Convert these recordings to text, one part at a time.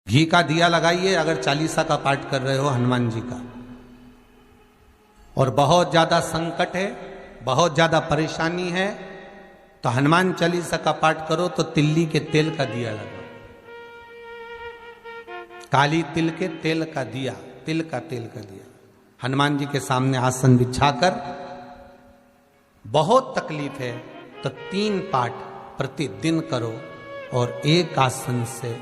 घी का दिया लगाइए अगर चालीसा का पाठ कर रहे हो हनुमान जी का, और बहुत ज्यादा संकट है, बहुत ज्यादा परेशानी है, तो हनुमान चालीसा का पाठ करो तो तिल्ली के तेल का दिया लगाओ, काली तिल के तेल का दिया, तिल का तेल का दिया हनुमान जी के सामने आसन बिछाकर, बहुत तकलीफ है तो 3 पाठ प्रतिदिन करो, और एक आसन से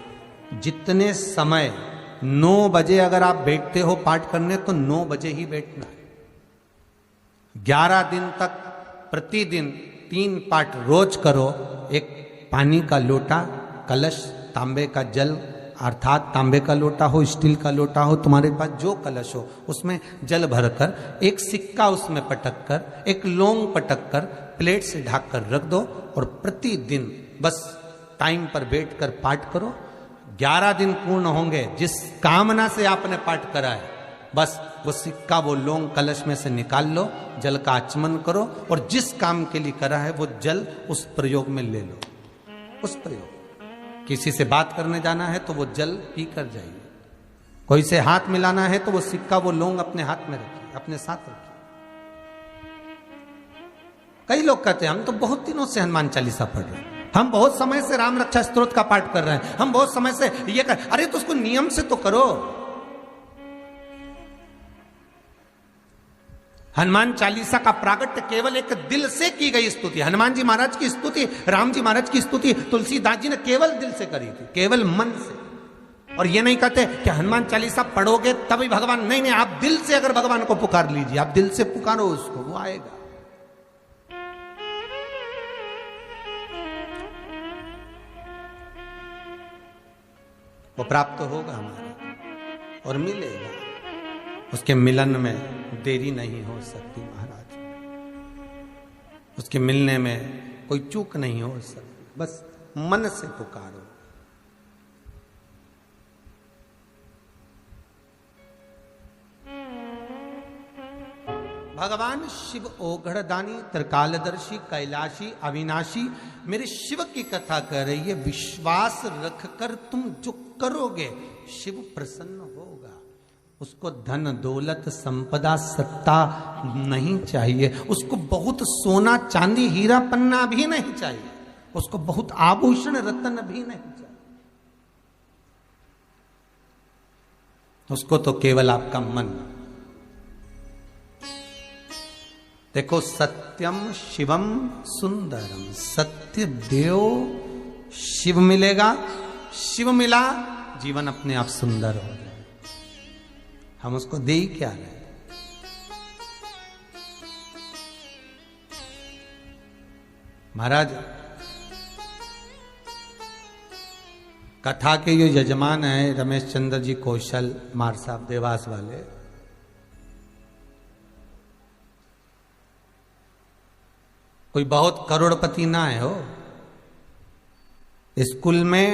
जितने समय 9 बजे अगर आप बैठते हो पाठ करने तो 9 बजे ही बैठना है। 11 दिन तक प्रतिदिन 3 पाठ रोज करो। एक पानी का लोटा, कलश, तांबे का जल, अर्थात तांबे का लोटा हो, स्टील का लोटा हो, तुम्हारे पास जो कलश हो उसमें जल भरकर, एक सिक्का उसमें पटक कर, एक लौंग पटक कर प्लेट से ढक कर रख दो, और प्रतिदिन बस टाइम पर बैठकर पाठ करो। 11 दिन पूर्ण होंगे, जिस कामना से आपने पाठ करा है बस वो सिक्का, वो लौंग कलश में से निकाल लो, जल का आचमन करो, और जिस काम के लिए करा है वो जल उस प्रयोग में ले लो। उस प्रयोग, किसी से बात करने जाना है तो वो जल पी कर जाइए, कोई से हाथ मिलाना है तो वो सिक्का, वो लौंग अपने हाथ में रखिए, अपने साथ रखिए। कई लोग कहते हैं हम तो बहुत दिनों से हनुमान चालीसा पढ़ रहे हैं, हम बहुत समय से राम रक्षा स्तोत्र का पाठ कर रहे हैं, हम बहुत समय से ये कर, अरे तो उसको नियम से तो करो। हनुमान चालीसा का प्रागट्य केवल एक दिल से की गई स्तुति, हनुमान जी महाराज की स्तुति, राम जी महाराज की स्तुति तुलसीदास जी ने केवल दिल से करी थी, केवल मन से। और ये नहीं कहते कि हनुमान चालीसा पढ़ोगे तभी भगवान, नहीं, आप दिल से अगर भगवान को पुकार लीजिए, आप दिल से पुकारो उसको, वो आएगा। वो प्राप्त होगा हमारा और मिलेगा, उसके मिलन में देरी नहीं हो सकती महाराज, उसके मिलने में कोई चूक नहीं हो सकती, बस मन से पुकारो। भगवान शिव ओघड़दानी, त्रिकालदर्शी, कैलाशी, अविनाशी मेरे शिव की कथा कर रही है। विश्वास रखकर तुम जो करोगे शिव प्रसन्न होगा। उसको धन दौलत संपदा सत्ता नहीं चाहिए, उसको बहुत सोना चांदी हीरा पन्ना भी नहीं चाहिए, उसको बहुत आभूषण रत्न भी नहीं चाहिए, उसको तो केवल आपका मन। देखो, सत्यम शिवम सुंदरम, सत्य देव शिव मिलेगा, शिव मिला जीवन अपने आप सुंदर हो जाए। हम उसको दे ही क्या रहे। महाराज, कथा के जो यजमान हैं रमेश चंद्र जी कौशल मार साहब देवास वाले, कोई बहुत करोड़पति ना है हो, स्कूल में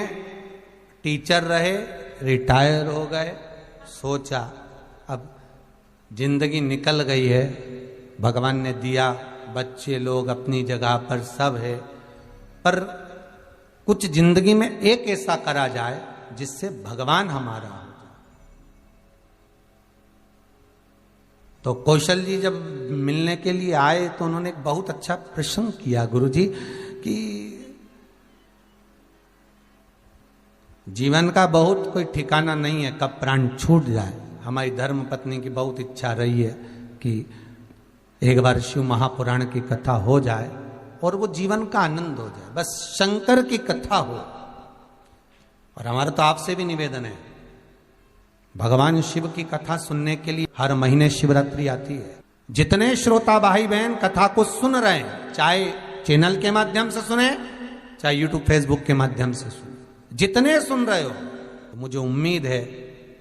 टीचर रहे, रिटायर हो गए, सोचा अब जिंदगी निकल गई है, भगवान ने दिया, बच्चे लोग अपनी जगह पर सब है, पर कुछ जिंदगी में एक ऐसा करा जाए जिससे भगवान हमारा हो जाए। तो कौशल जी जब मिलने के लिए आए तो उन्होंने एक बहुत अच्छा प्रश्न किया, गुरुजी, कि जीवन का बहुत कोई ठिकाना नहीं है, कब प्राण छूट जाए। हमारी धर्म पत्नी की बहुत इच्छा रही है कि एक बार शिव महापुराण की कथा हो जाए और वो जीवन का आनंद हो जाए, बस शंकर की कथा हो। और हमारा तो आपसे भी निवेदन है, भगवान शिव की कथा सुनने के लिए हर महीने शिवरात्रि आती है। जितने श्रोता भाई बहन कथा को सुन रहे हैं, चाहे चैनल के माध्यम से सुने, चाहे यूट्यूब फेसबुक के माध्यम से सुने, जितने सुन रहे हो, तो मुझे उम्मीद है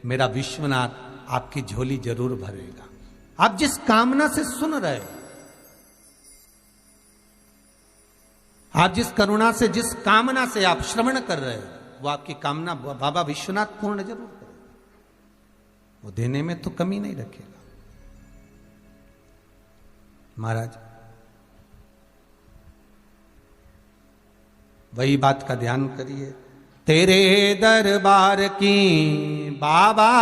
मेरा विश्वनाथ आपकी झोली जरूर भरेगा। आप जिस कामना से सुन रहे हो, आप जिस करुणा से, जिस कामना से आप श्रवण कर रहे हो, वो आपकी कामना बाबा विश्वनाथ पूर्ण जरूर करेगा। वो देने में तो कमी नहीं रखेगा। महाराज, वही बात का ध्यान करिए, तेरे दरबार की बाबा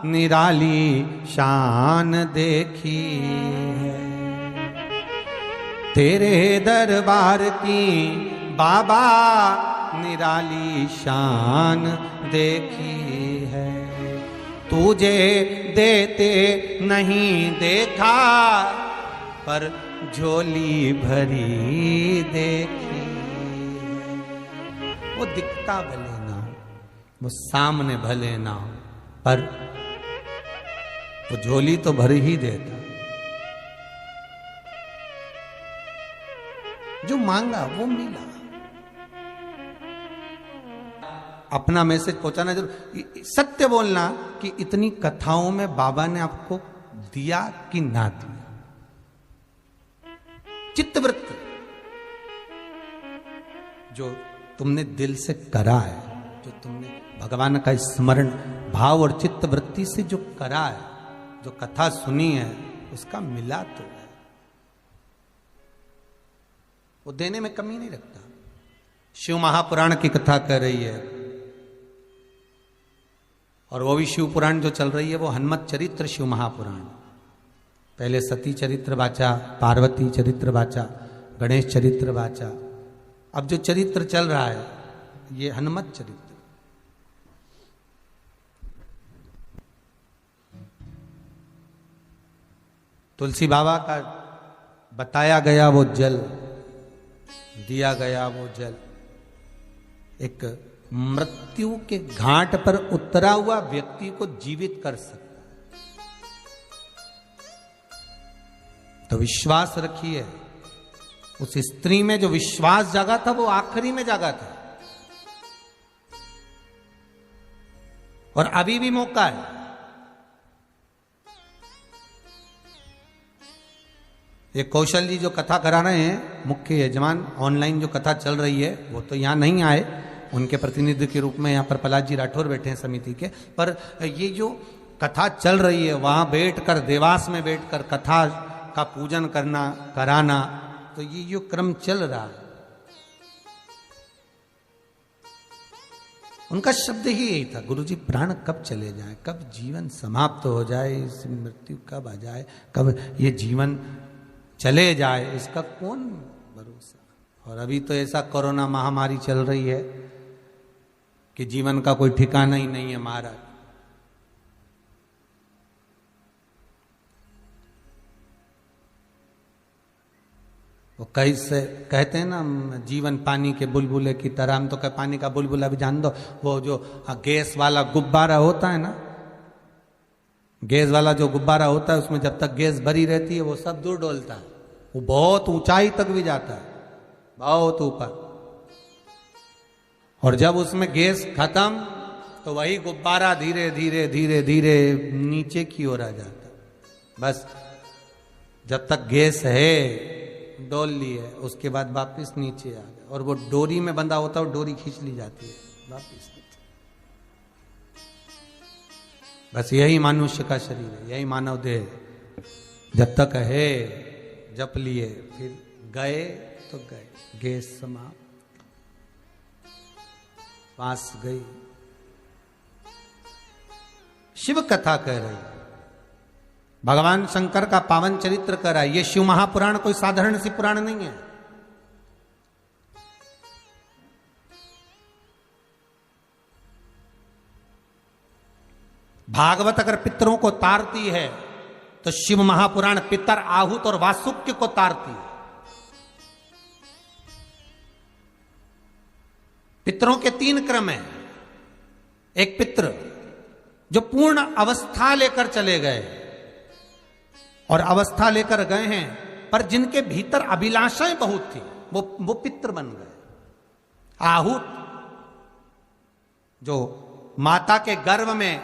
निराली शान देखी है, तेरे दरबार की बाबा निराली शान देखी है। तुझे देते नहीं देखा पर झोली भरी देखी। वो दिखता भले ना हो, वो सामने भले ना हो, पर वो झोली तो भर ही देता। जो मांगा वो मिला। अपना मैसेज पहुंचाना जरूर, सत्य बोलना कि इतनी कथाओं में बाबा ने आपको दिया कि ना दिया। चित्तवृत्ति जो तुमने दिल से करा है, जो तुमने भगवान का स्मरण भाव और चित्तवृत्ति से जो करा है, जो कथा सुनी है, उसका मिला तो है। वो देने में कमी नहीं रखता। शिव महापुराण की कथा कर रही है, और वो भी शिव पुराण जो चल रही है वो हनुमत चरित्र शिव महापुराण। पहले सती चरित्र वाचा, पार्वती चरित्र वाचा, गणेश चरित्र वाचा। अब जो चरित्र चल रहा है ये हनुमत चरित्र। तुलसी बाबा का बताया गया वो जल, दिया गया वो जल, एक मृत्यु के घाट पर उतरा हुआ व्यक्ति को जीवित कर सकता है। तो विश्वास रखिए, उस स्त्री में जो विश्वास जागा था वो आखिरी में जागा था, और अभी भी मौका है। ये कौशल जी जो कथा करा रहे हैं, मुख्य यजमान, ऑनलाइन जो कथा चल रही है, वो तो यहां नहीं आए, उनके प्रतिनिधि के रूप में यहाँ पर प्रहलाद जी राठौर बैठे हैं समिति के। पर ये जो कथा चल रही है वहां बैठकर, देवास में बैठकर कथा का पूजन करना, कराना, तो ये जो क्रम चल रहा है, उनका शब्द ही यही था, गुरुजी प्राण कब चले जाए, कब जीवन समाप्त हो जाए, इस मृत्यु कब आ जाए, कब ये जीवन चले जाए, इसका कौन भरोसा। और अभी तो ऐसा कोरोना महामारी चल रही है कि जीवन का कोई ठिकाना ही नहीं है महाराज। वो कैसे कहते हैं ना, जीवन पानी के बुलबुले की तरह। हम तो कह पानी का बुलबुला भी जान दो, वो जो गैस वाला गुब्बारा होता है ना, गैस वाला जो गुब्बारा होता है, उसमें जब तक गैस भरी रहती है वो सब दूर डोलता है, वो बहुत ऊंचाई तक भी जाता है, बहुत ऊपर। और जब उसमें गैस खत्म तो वही गुब्बारा धीरे धीरे धीरे धीरे नीचे की ओर आ जाता। बस जब तक गैस है डोल ली है, उसके बाद वापिस नीचे आ गया। और वो डोरी में बंधा होता है, डोरी खींच ली जाती है वापिस नीचे। बस यही मनुष्य का शरीर है, यही मानव देह। जब तक है जप लिए, फिर गए तो गए, गैस समाप्त, पास गई। शिव कथा कह रही, भगवान शंकर का पावन चरित्र कर रहा है। ये शिव महापुराण कोई साधारण सी पुराण नहीं है। भागवत अगर पितरों को तारती है तो शिव महापुराण पितर, आहूत और वासुक्य को तारती है। पितरों के 3 क्रम हैं। एक पित्र जो पूर्ण अवस्था लेकर चले गए और अवस्था लेकर गए हैं, पर जिनके भीतर अभिलाषाएं बहुत थी, वो पित्र बन गए। आहूत जो माता के गर्भ में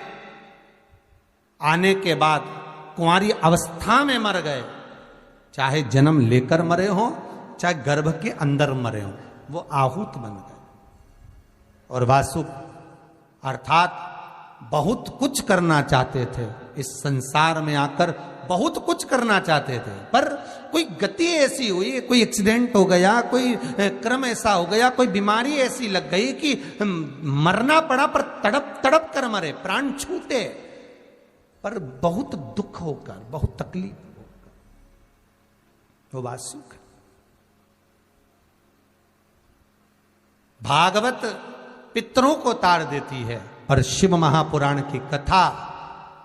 आने के बाद कुंवारी अवस्था में मर गए, चाहे जन्म लेकर मरे हो चाहे गर्भ के अंदर मरे हो, वो आहूत बन गए। और वासुक अर्थात बहुत कुछ करना चाहते थे, इस संसार में आकर बहुत कुछ करना चाहते थे, पर कोई गति ऐसी हुई, कोई एक्सीडेंट हो गया, कोई क्रम ऐसा हो गया, कोई बीमारी ऐसी लग गई कि मरना पड़ा, पर तड़प तड़प कर मरे, प्राण छूटे, पर बहुत दुख होकर, बहुत तकलीफ होकर। वो बात सुख है। भागवत पितरों को तार देती है, और शिव महापुराण की कथा,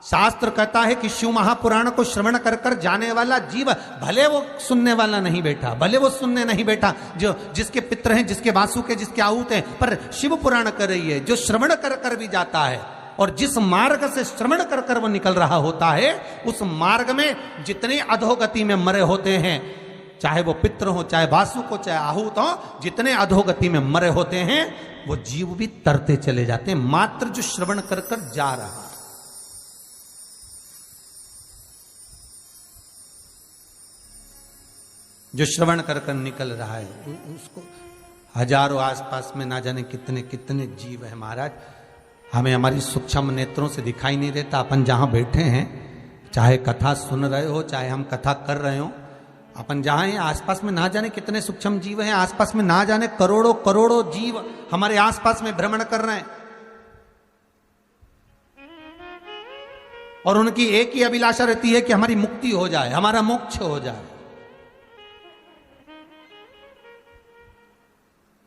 शास्त्र कहता है कि शिव महापुराण को श्रवण कर कर जाने वाला जीव, भले वो सुनने वाला नहीं बैठा, भले वो सुनने नहीं बैठा, जो जिसके पितर हैं, जिसके वासुके, जिसके आहूत हैं, पर शिव पुराण कर रही है, जो श्रवण कर कर भी जाता है, और जिस मार्ग से श्रवण कर कर वो निकल रहा होता है, उस मार्ग में जितने अधोगति में मरे होते हैं, चाहे वो पितर हो, चाहे वासुक हो, चाहे आहूत हो, जितने अधोगति में मरे होते हैं, वो जीव भी तरते चले जाते हैं, मात्र जो श्रवण कर कर जा रहा है। जो श्रवण कर कर निकल रहा है, उसको हजारों आसपास में ना जाने कितने कितने जीव है महाराज, हमें हमारी सूक्ष्म नेत्रों से दिखाई नहीं देता। अपन जहां बैठे हैं, चाहे कथा सुन रहे हो, चाहे हम कथा कर रहे हो, अपन जहां हैं आसपास में ना जाने कितने सूक्ष्म जीव हैं, आसपास में ना जाने करोड़ों करोड़ों जीव हमारे आसपास में भ्रमण कर रहे हैं, और उनकी एक ही अभिलाषा रहती है कि हमारी मुक्ति हो जाए, हमारा मोक्ष हो जाए।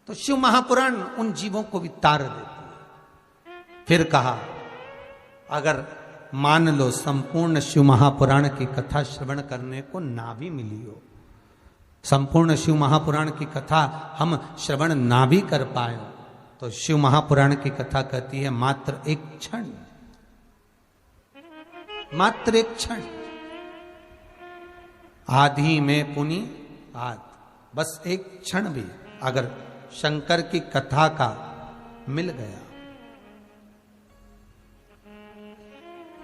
तो शिव महापुराण उन जीवों को भी तार देती है। फिर कहा, अगर मान लो संपूर्ण शिव महापुराण की कथा श्रवण करने को ना भी मिली हो, संपूर्ण शिव महापुराण की कथा हम श्रवण ना भी कर पाए, तो शिव महापुराण की कथा कहती है मात्र एक क्षण, मात्र एक क्षण, आधी में पुनि आद, बस एक क्षण भी अगर शंकर की कथा का मिल गया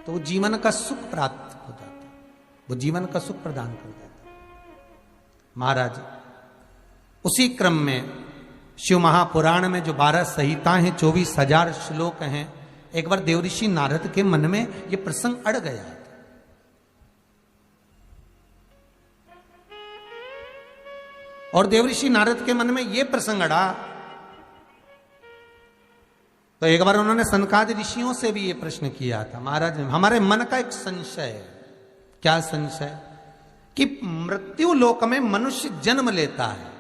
तो वो जीवन का सुख प्राप्त हो जाता, वो जीवन का सुख प्रदान कर देता। महाराज, उसी क्रम में शिव महापुराण में जो 12 संहिता हैं, 24,000 श्लोक हैं, एक बार देवऋषि नारद के मन में ये प्रसंग अड़ गया था। और देवऋषि नारद के मन में ये प्रसंग अड़ा, तो एक बार उन्होंने सनकादि ऋषियों से भी ये प्रश्न किया था, महाराज हमारे मन का एक संशय है। क्या संशय? कि मृत्यु लोक में मनुष्य जन्म लेता है,